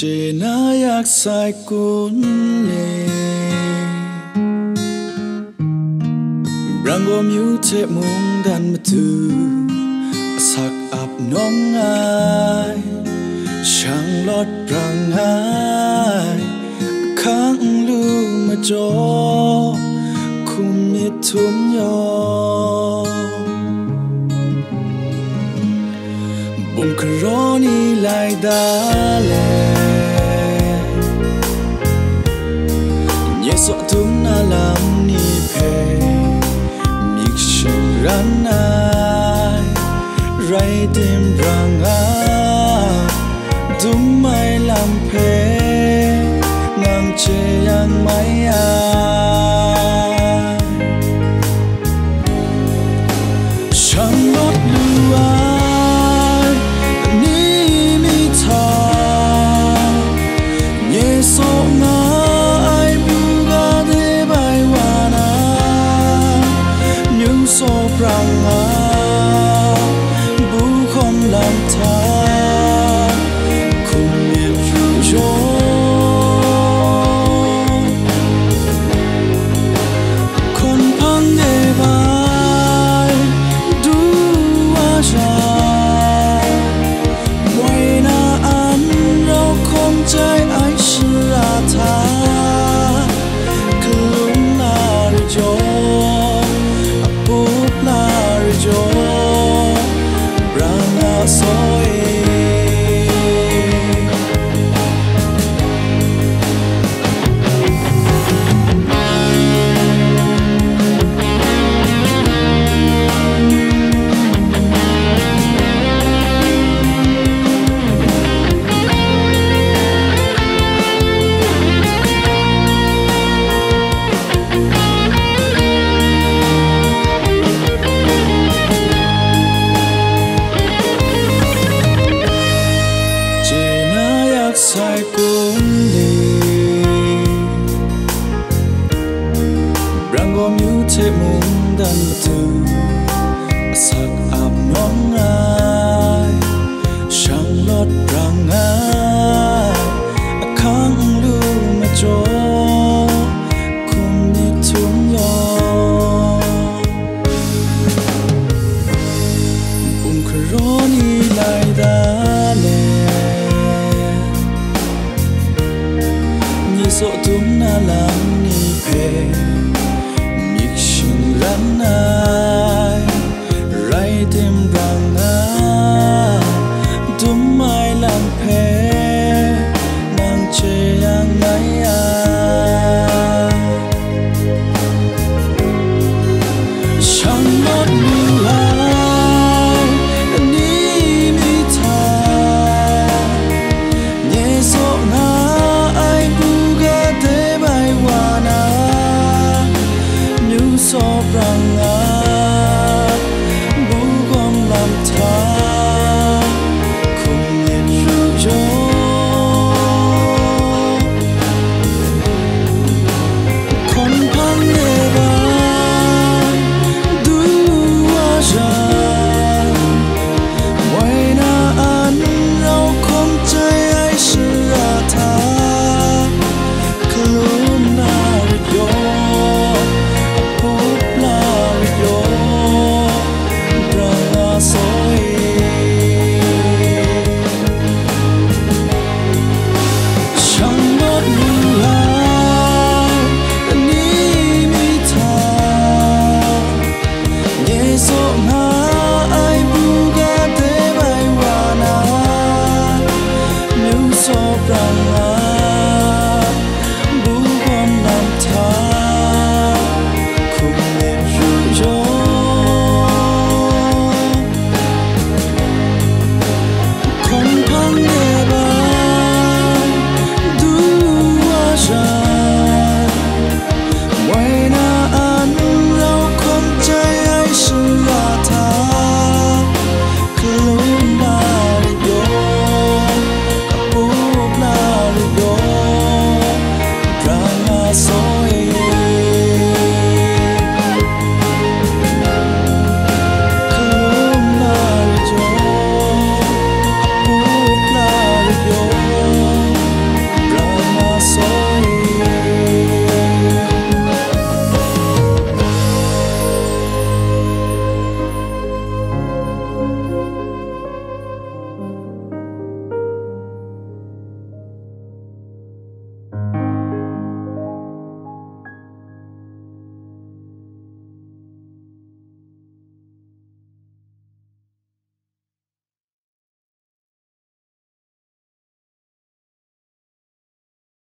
Chỉ na yak sai kun le Brango miu te mung dan matu Sak ap nong ai Shang lot prang ai Khang lu ma jo Kum mi tum yo Bum karoni lai da le Nhẹ sọ tum na lam ni pe Mik shim ran ai Rai tim rang ai Dum mai lam pe Ngang che yang mai ai Shang lot lu ai Ni mi tha Nhẹ sọ ngai buga de bai wana Nhung so prang ai Bu không làm tha Cùng miệt ru cho Con phang de bai Du a ra Ngoài na an rau không trái ai sư a tha Cứ lung la ri cho Búp la ri cho Brang a soi sai cũng đi Brango miu te mung dan tu Sak ap nong ai Shang lot prang ai Khang lu ma jo Kum ni tum yo Bum karoni lai da le So tum na la